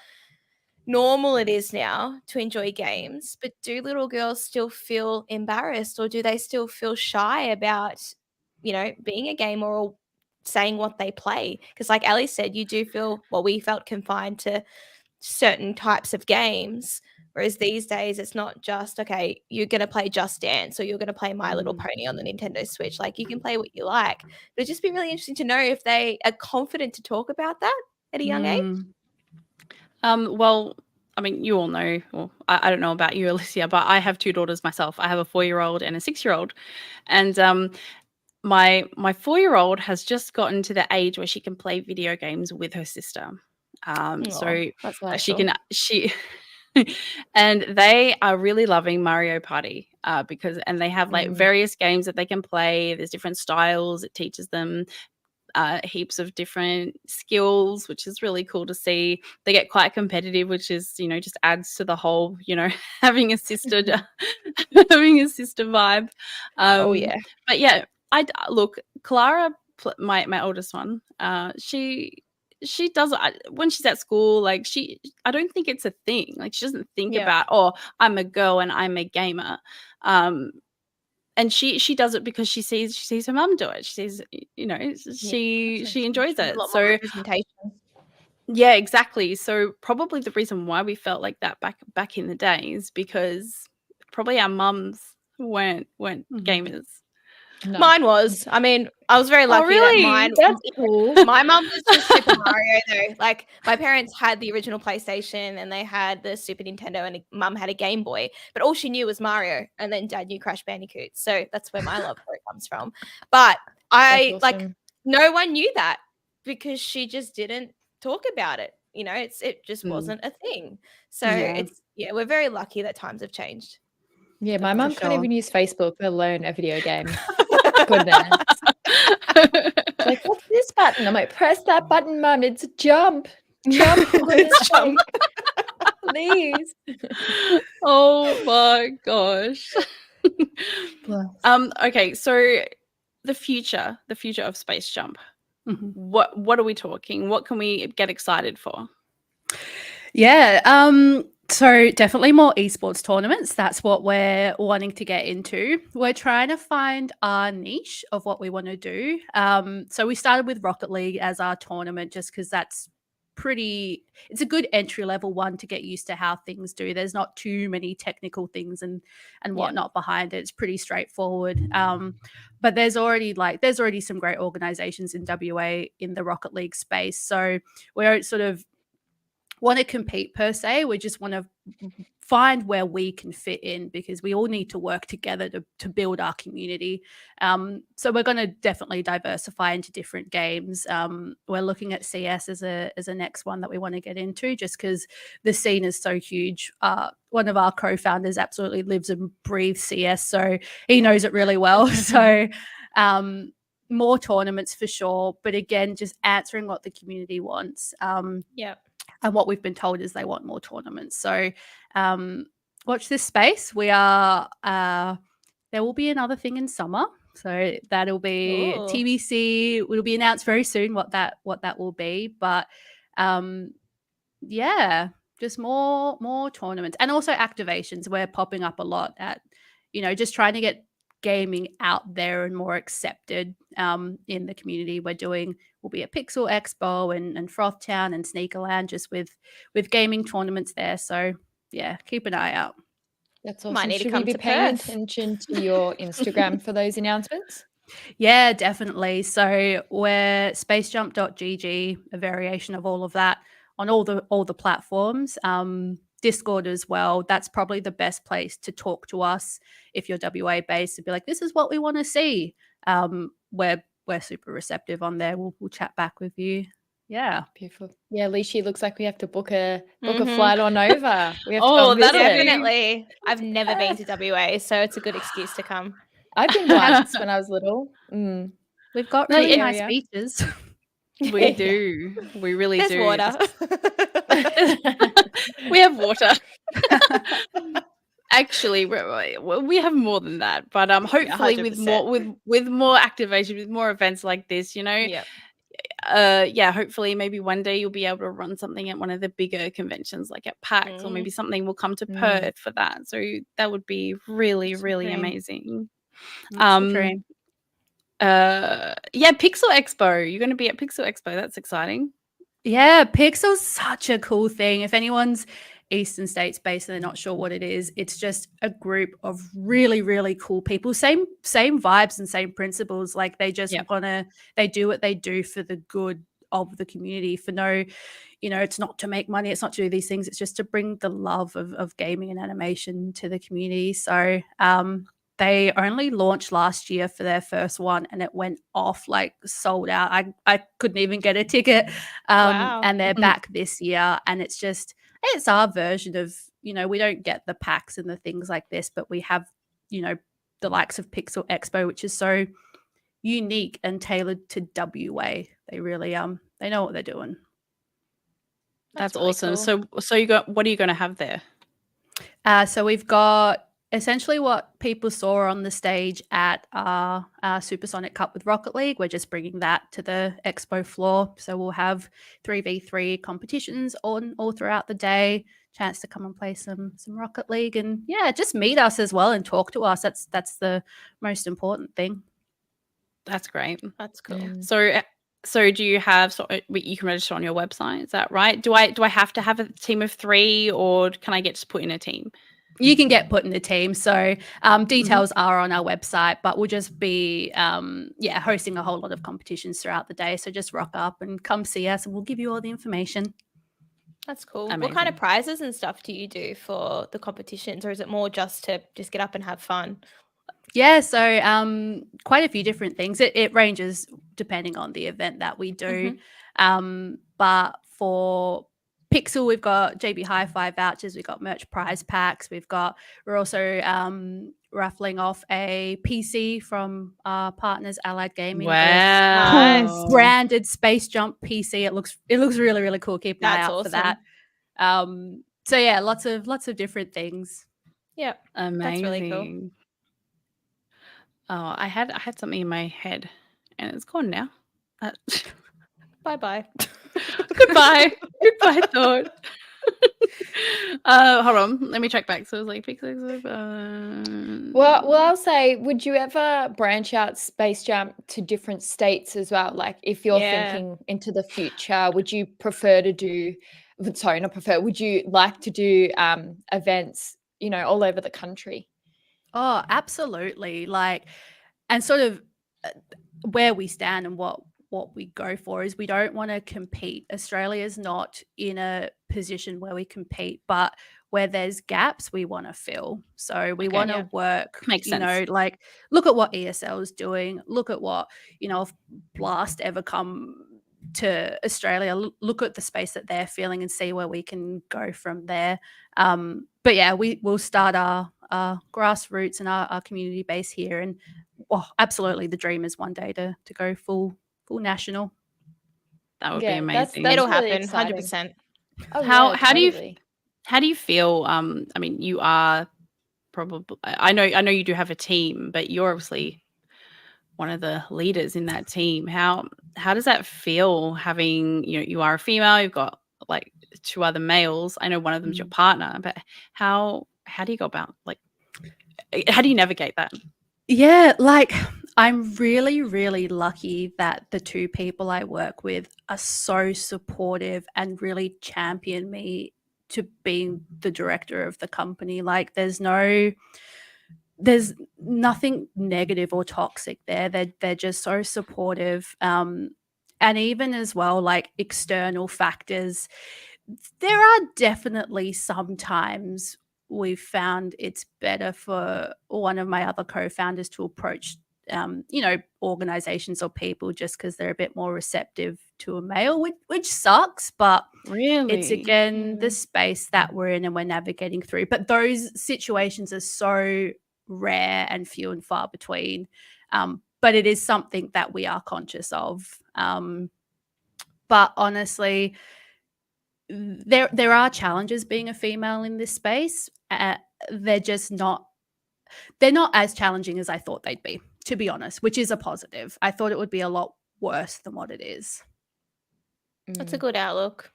normal it is now to enjoy games. But do little girls still feel embarrassed, or do they still feel shy about, being a gamer or saying what they play? Because like Ellie said, you do feel, well, we felt confined to certain types of games. Whereas these days, it's not just, okay, you're going to play Just Dance or you're going to play My Little Pony on the Nintendo Switch. Like, you can play what you like. But it'd just be really interesting to know if they are confident to talk about that at a young age. Well, I mean, you all know, or I don't know about you, Alyssia, but I have 2 daughters myself. I have a 4-year-old and a 6-year-old. And my 4-year-old has just gotten to the age where she can play video games with her sister. So that's she and they are really loving Mario Party and they have like various games that they can play. There's different styles. It teaches them heaps of different skills, which is really cool to see. They get quite competitive, which is, just adds to the whole, having a sister having a sister vibe. Oh yeah. But yeah, look, Clara, my oldest one, she does when she's at school, like I don't think it's a thing. Like, she doesn't think about, oh, I'm a girl and I'm a gamer. And she does it because she sees her mum do it. She sees, she enjoys it. So representation. Yeah, exactly. So probably the reason why we felt like that back in the days, because probably our mums weren't gamers. No. Mine was. I mean, I was very lucky really? that mine. That's cool. My mum was just Super Mario though. Like, my parents had the original PlayStation and they had the Super Nintendo, and mum had a Game Boy. But all she knew was Mario, and then Dad knew Crash Bandicoot. So that's where my love for it comes from. But Awesome. no one knew that because she just didn't talk about it. It just wasn't a thing. So we're very lucky that times have changed. Yeah, my mum can't sure. even use Facebook, let alone a video game. Goodness. Like, what's this button? I'm like, press that button, Mum. It's a jump. Jump. It's jump. Please. Oh my gosh. Okay, so the future of Space Jump. What are we talking? What can we get excited for? Yeah, so definitely more esports tournaments. That's what we're wanting to get into. We're trying to find our niche of what we want to do. So we started with Rocket League as our tournament just because it's a good entry level one to get used to how things do. There's not too many technical things and whatnot behind it. It's pretty straightforward. But there's already some great organizations in WA in the Rocket League space. So we don't sort of want to compete per se. We just want to find where we can fit in, because we all need to work together to build our community. So we're going to definitely diversify into different games. We're looking at CS as a next one that we want to get into, just because the scene is so huge. One of our co-founders absolutely lives and breathes CS, so he knows it really well. So more tournaments for sure, but again, just answering what the community wants. And what we've been told is they want more tournaments. So watch this space. We are there will be another thing in summer. So that'll be TBC. It'll be announced very soon what that will be. But just more tournaments, and also activations. We're popping up a lot at, just trying to get gaming out there and more accepted in the community. We'll be at Pixel Expo and Frothtown and Sneakerland, just with gaming tournaments there. So yeah, keep an eye out. That's awesome. Might need to Should come we be to paying Perth. attention to your Instagram for those announcements? Yeah, definitely. So we're spacejump.gg, a variation of all of that on all the platforms. Discord as well. That's probably the best place to talk to us if you're WA based and be like, this is what we want to see. We're super receptive on there. We'll chat back with you. Yeah. Beautiful. Yeah, Liessshy, looks like we have to book a Mhm. flight on over. We have to Oh, go and that'll visit. be- Definitely. I've never been to WA, so it's a good excuse to come. I've been once when I was little. Mm. We've got No, really it- nice area. beaches. We Yeah. do. We really There's do. water. We have water. Actually, we have more than that, but hopefully with 100%. more activation, with more events like this, you know, Yep. yeah, hopefully maybe one day you'll be able to run something at one of the bigger conventions like at PAX, or maybe something will come to Perth for that. So that would be really, That's the really dream. amazing. That's the dream. Yeah, Pixel Expo. You're going to be at Pixel Expo. That's exciting. Yeah, Pixel's such a cool thing. If anyone's Eastern States based and they're not sure what it is, it's just a group of really, really cool people. Same vibes and same principles. Like they just Yep. they do what they do for the good of the community, for no, it's not to make money, it's not to do these things, it's just to bring the love of gaming and animation to the community. So they only launched last year for their first one and it went off, like sold out. I couldn't even get a ticket. Wow. And they're back this year, and it's our version of, we don't get the packs and the things like this, but we have, the likes of Pixel Expo, which is so unique and tailored to WA. They really they know what they're doing. That's really awesome. cool. So what are you going to have there? So we've got essentially what people saw on the stage at our Supersonic Cup with Rocket League. We're just bringing that to the expo floor. So we'll have 3v3 competitions all throughout the day, chance to come and play some Rocket League, and yeah, just meet us as well and talk to us. That's the most important thing. That's great. That's cool. So do you have, you can register on your website, is that right? Do I have to have a team of 3, or can I get just put in a team? You can get put in a team. So details are on our website, but we'll just be hosting a whole lot of competitions throughout the day. So just rock up and come see us and we'll give you all the information. That's cool. Amazing. What kind of prizes and stuff do you do for the competitions, or is it more just to just get up and have fun? Yeah, so quite a few different things. It ranges depending on the event that we do. But for Pixel, we've got JB Hi-Fi vouchers, we've got merch prize packs, we're also raffling off a PC from our partners Allied Gaming. Wow. Branded SPACEJUMP PC. It looks really, really cool. Keep an eye That's out for awesome. that. So yeah, lots of different things. Yeah. Amazing. That's really cool. Oh, I had something in my head and it's gone now. Bye-bye. Goodbye. Goodbye, thought. Hold on. Let me check back. So it was like Well, I'll say, would you ever branch out SPACEJUMP to different states as well? Like if you're thinking into the future, would you prefer to do, sorry, not prefer, would you like to do events, all over the country? Oh, absolutely. And sort of where we stand and what we go for is we don't want to compete. Australia's not in a position where we compete, but where there's gaps, we want to fill. So we want to work, Makes sense. like look at what ESL is doing. Look at what, if Blast ever come to Australia, look at the space that they're filling and see where we can go from there. But yeah, we'll start our grassroots and our community base here, and absolutely the dream is one day to go full national. That would be amazing. It'll really happen, exciting. 100%. Oh, How totally. do you feel? I mean, you are probably, I know you do have a team, but you're obviously one of the leaders in that team. How does that feel having, you are a female, you've got like 2 other males. I know one of them's your partner, but how do you go about, like, how do you navigate that? Yeah, like I'm really, really lucky that the 2 people I work with are so supportive and really champion me to being the director of the company. Like there's no there's nothing negative or toxic there. They're just so supportive. And even as well, like external factors, there are definitely sometimes we've found it's better for one of my other co-founders to approach organizations or people just because they're a bit more receptive to a male, which sucks, but Really? it's again the space that we're in and we're navigating through. But those situations are so rare and few and far between. But it is something that we are conscious of. But honestly, there are challenges being a female in this space. They're just not as challenging as I thought they'd be, to be honest, which is a positive. I thought it would be a lot worse than what it is. That's a good outlook.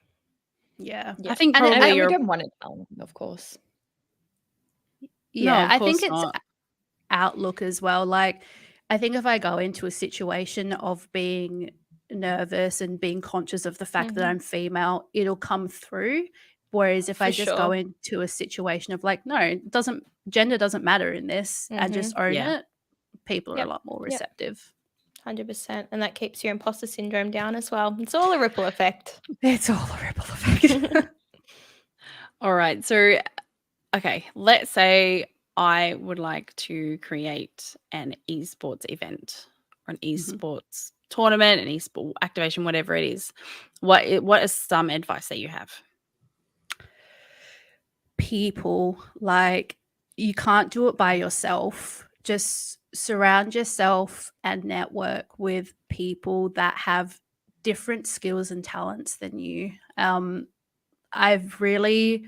Yeah. I think And probably we you're don't want it challenging, of course. Yeah, of I course think it's not. outlook as well. Like, I think if I go into a situation of being nervous and being conscious of the fact that I'm female, it'll come through. Whereas if I For just go sure. into a situation of like, no, gender doesn't matter in this, and just own Yeah. it, people are a lot more Yep. receptive. 100%. And that keeps your imposter syndrome down as well. It's all a ripple effect. It's all a ripple effect. All right. So, okay, let's say I would like to create an esports event or an esports tournament, an esport activation, whatever it is. What is some advice that you have? People, like, you can't do it by yourself. Just surround yourself and network with people that have different skills and talents than you. I've really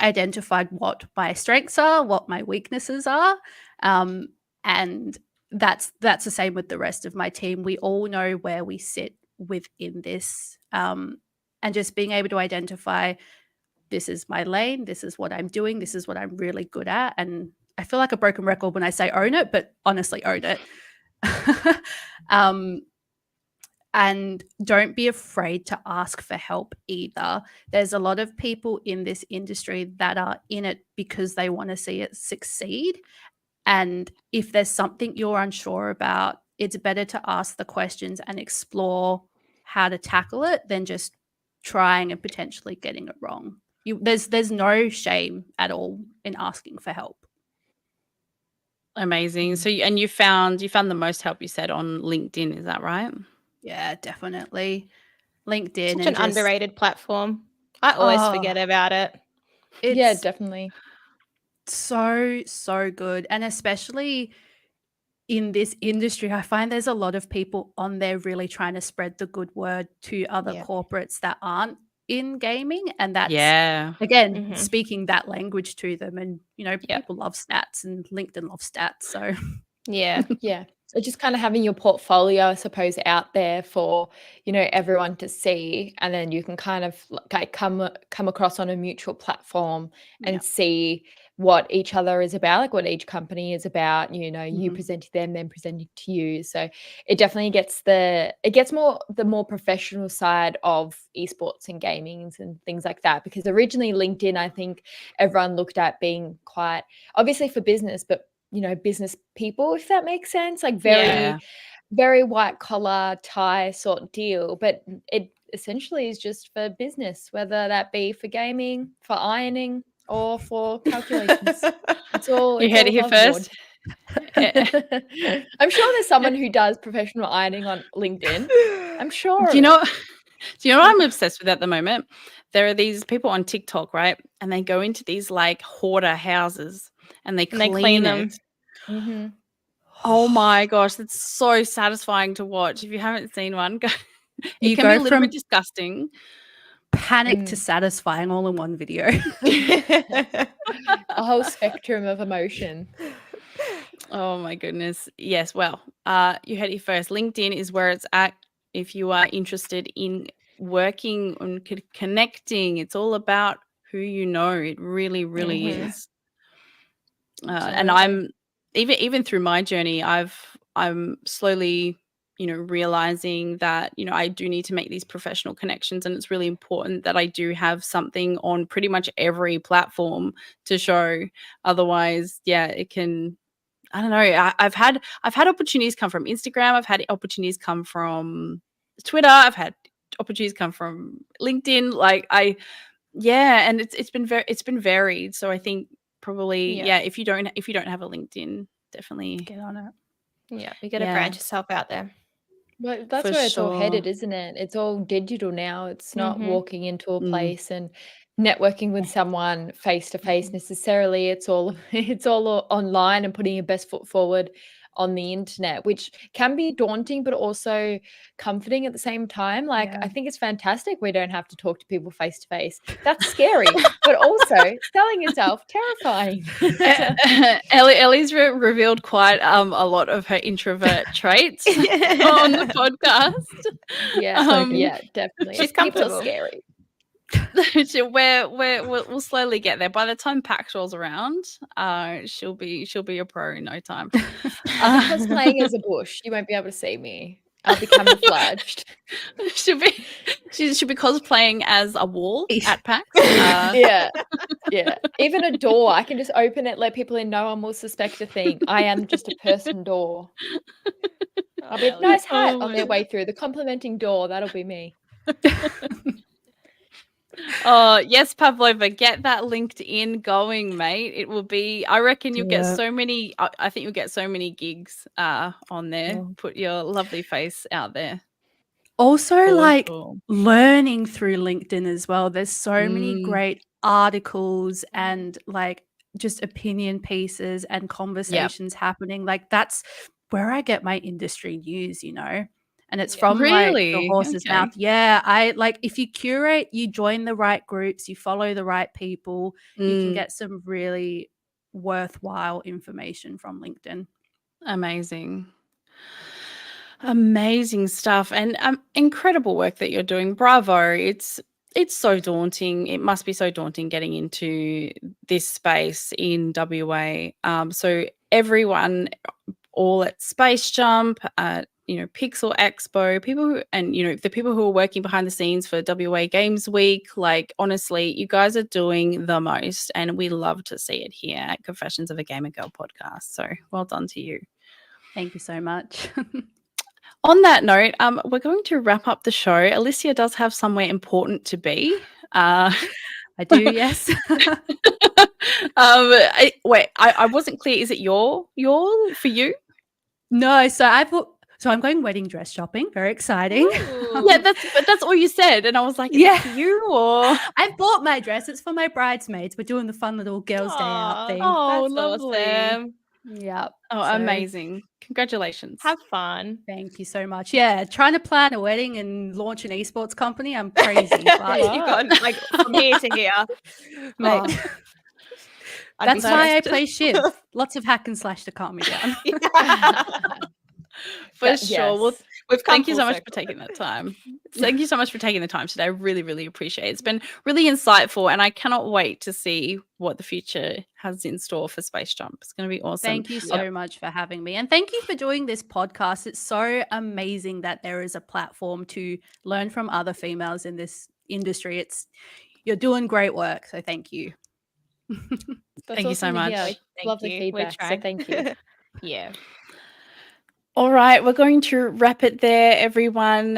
identified what my strengths are, what my weaknesses are, and that's the same with the rest of my team. We all know where we sit within this, and just being able to identify, this is my lane, this is what I'm doing, this is what I'm really good at. And I feel like a broken record when I say own it, but honestly, own it. And don't be afraid to ask for help either. There's a lot of people in this industry that are in it because they want to see it succeed. And if there's something you're unsure about, it's better to ask the questions and explore how to tackle it than just trying and potentially getting it wrong. There's no shame at all in asking for help. Amazing. So, you found the most help, you said, on LinkedIn. Is that right? Yeah, definitely. LinkedIn. Such an underrated platform. I always forget about it. Yeah, It's definitely. so good. And especially in this industry, I find there's a lot of people on there really trying to spread the good word to other corporates that aren't in gaming. And that's, again, speaking that language to them. And, people love stats and LinkedIn loves stats. So, yeah. So just kind of having your portfolio, I suppose, out there for, everyone to see, and then you can kind of like come across on a mutual platform and see what each other is about, like what each company is about, you presenting them, then presenting to you. So it definitely gets the more professional side of esports and gaming and things like that. Because originally LinkedIn, I think everyone looked at being quite obviously for business, but business people, if that makes sense, like very white collar tie sort of deal, but it essentially is just for business, whether that be for gaming, for ironing, or for calculations. It's all You heard it here first. I'm sure there's someone who does professional ironing on LinkedIn. I'm sure. Do you know what I'm obsessed with at the moment? There are these people on TikTok, right? And they go into these like hoarder houses and they clean them. Oh my gosh, that's so satisfying to watch. If you haven't seen one, it can be a little bit disgusting. Panic to satisfying all in one video. A whole spectrum of emotion. Oh my goodness. Yes. Well, you heard it first. LinkedIn is where it's at if you are interested in working and connecting. It's all about who you know. It really, really is. And I'm even through my journey, I'm slowly, realizing that, I do need to make these professional connections, and it's really important that I do have something on pretty much every platform to show. Otherwise, it can I don't know. I've had opportunities come from Instagram. I've had opportunities come from Twitter. I've had opportunities come from LinkedIn. And it's been varied. So I think probably if you don't have a LinkedIn, definitely Get on it. Yeah, you got to branch yourself out there. Well, that's For where it's all headed, sure. isn't it? It's all digital now. It's not Mhm. walking into a place and networking with someone face to face necessarily. It's all online and putting your best foot forward on the internet, which can be daunting but also comforting at the same time. Like, Yeah. I think it's fantastic we don't have to talk to people face to face. That's scary, but also selling yourself, terrifying. Ellie's revealed quite a lot of her introvert traits on the podcast. Yeah, yeah, definitely. She's People are comfortable. scary. We'll slowly get there. By the time PAX rolls around, she'll be a pro in no time. I'll be cosplaying as a bush. You won't be able to see me. I'll be camouflaged. she'll be cosplaying as a wall at PAX. Yeah. Even a door. I can just open it, let people in. No one will suspect a thing. I am just a person door. I'll be a nice hat on their way through. The complimenting door. That'll be me. Oh, yes, Pavlova, get that LinkedIn going, mate. It will be, I reckon you'll get so many, I think you'll get so many gigs on there. Put your lovely face out there. Also, learning through LinkedIn as well. There's so many great articles and just opinion pieces and conversations happening. Like, that's where I get my industry news, and it's from the horse's mouth. Yeah, if you curate, you join the right groups, you follow the right people, you can get some really worthwhile information from LinkedIn. Amazing stuff, and incredible work that you're doing. Bravo. It's so daunting. It must be so daunting getting into this space in WA. So everyone, all at SPACEJUMP, Pixel Expo, people who, and the people who are working behind the scenes for WA Games Week, honestly, you guys are doing the most, and we love to see it here at Confessions of a Gamer Girl podcast. So well done to you. Thank you so much. On that note, we're going to wrap up the show. Alyssia does have somewhere important to be. I do, yes. I wasn't clear. Is it your for you? No, so I'm going wedding dress shopping. Very exciting. Yeah, that's all you said, and I was like, is it for you or? I bought my dress. It's for my bridesmaids. We're doing the fun little girls' day out thing. Oh, That's lovely. awesome. Yeah. Oh, amazing. Congratulations. Have fun. Thank you so much. Yeah, trying to plan a wedding and launch an esports company. I'm crazy. But You've gone from here to here. Mate. That's why I play Shiv. Lots of hack and slash to calm me down. For sure. Well, thank you so much circle. for taking that time. Thank you so much for taking the time today. I really, really appreciate it. It's been really insightful, and I cannot wait to see what the future has in store for SPACEJUMP. It's going to be awesome. Thank you so much for having me. And thank you for doing this podcast. It's so amazing that there is a platform to learn from other females in this industry. You're doing great work. So thank you. Thank you so much. Lovely feedback. So thank you. Yeah. All right, we're going to wrap it there, everyone.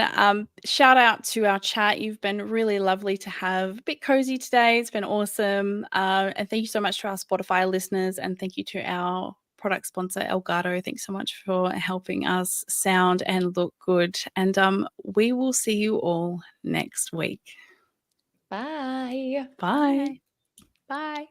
Shout out to our chat. You've been really lovely to have. A bit cozy today. It's been awesome. And thank you so much to our Spotify listeners, and thank you to our product sponsor, Elgato. Thanks so much for helping us sound and look good. And we will see you all next week. Bye. Bye. Bye.